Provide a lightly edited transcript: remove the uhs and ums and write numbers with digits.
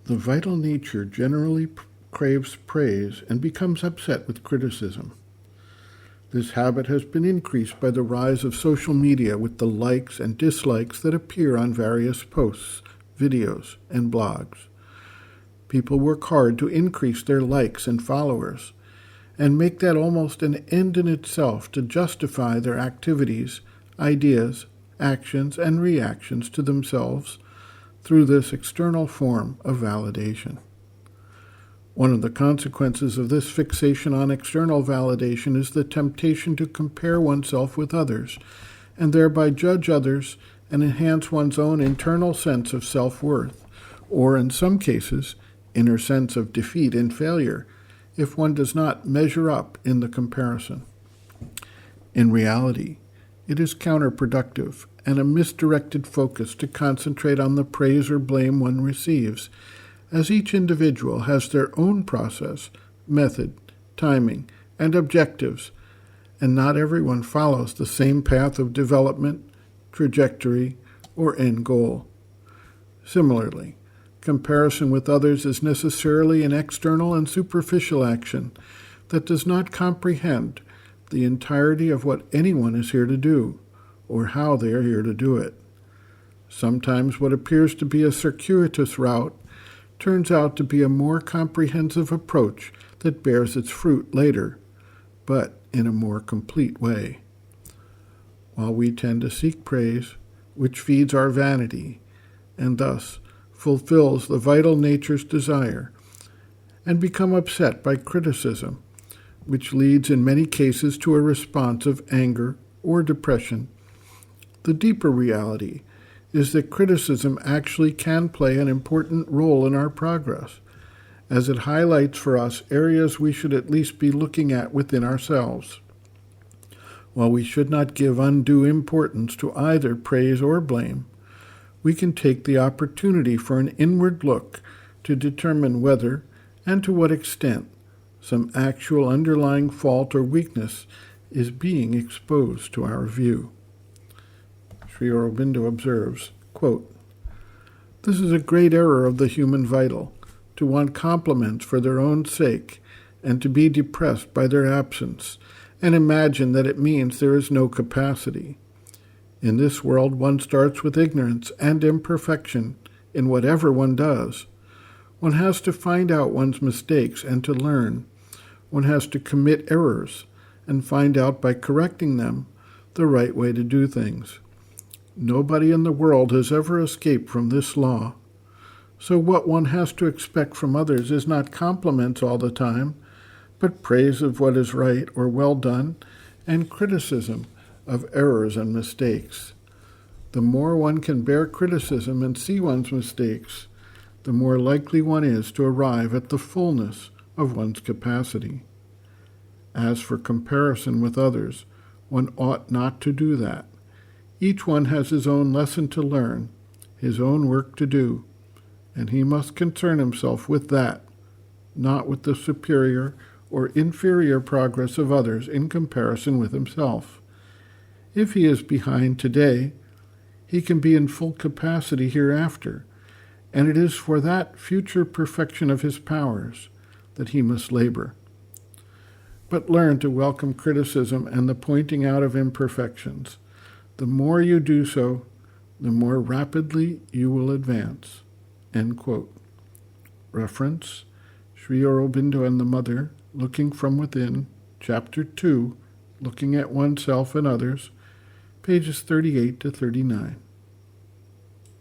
The vital nature generally craves praise and becomes upset with criticism. This habit has been increased by the rise of social media with the likes and dislikes that appear on various posts, videos, and blogs. People work hard to increase their likes and followers, and make that almost an end in itself to justify their activities, ideas, actions, and reactions to themselves through this external form of validation. One of the consequences of this fixation on external validation is the temptation to compare oneself with others, and thereby judge others and enhance one's own internal sense of self-worth, or in some cases, inner sense of defeat and failure, if one does not measure up in the comparison. In reality, it is counterproductive and a misdirected focus to concentrate on the praise or blame one receives, as each individual has their own process, method, timing, and objectives, and not everyone follows the same path of development, trajectory, or end goal. Similarly, comparison with others is necessarily an external and superficial action that does not comprehend the entirety of what anyone is here to do, or how they are here to do it. Sometimes what appears to be a circuitous route turns out to be a more comprehensive approach that bears its fruit later, but in a more complete way. While we tend to seek praise, which feeds our vanity, and thus fulfills the vital nature's desire, and become upset by criticism, which leads in many cases to a response of anger or depression, the deeper reality is that criticism actually can play an important role in our progress, as it highlights for us areas we should at least be looking at within ourselves. While we should not give undue importance to either praise or blame, we can take the opportunity for an inward look to determine whether and to what extent some actual underlying fault or weakness is being exposed to our view. Sri Aurobindo observes, quote, "This is a great error of the human vital, to want compliments for their own sake and to be depressed by their absence and imagine that it means there is no capacity. In this world, one starts with ignorance and imperfection in whatever one does. One has to find out one's mistakes and to learn. One has to commit errors and find out by correcting them the right way to do things. Nobody in the world has ever escaped from this law. So what one has to expect from others is not compliments all the time, but praise of what is right or well done, and criticism of errors and mistakes. The more one can bear criticism and see one's mistakes, the more likely one is to arrive at the fullness of one's capacity. As for comparison with others, one ought not to do that. Each one has his own lesson to learn, his own work to do, and he must concern himself with that, not with the superior or inferior progress of others in comparison with himself. If he is behind today, he can be in full capacity hereafter, and it is for that future perfection of his powers that he must labor. But learn to welcome criticism and the pointing out of imperfections. The more you do so, the more rapidly you will advance." End quote. Reference, Sri Aurobindo and the Mother, Looking from Within, Chapter 2, Looking at Oneself and Others, pages 38 to 39.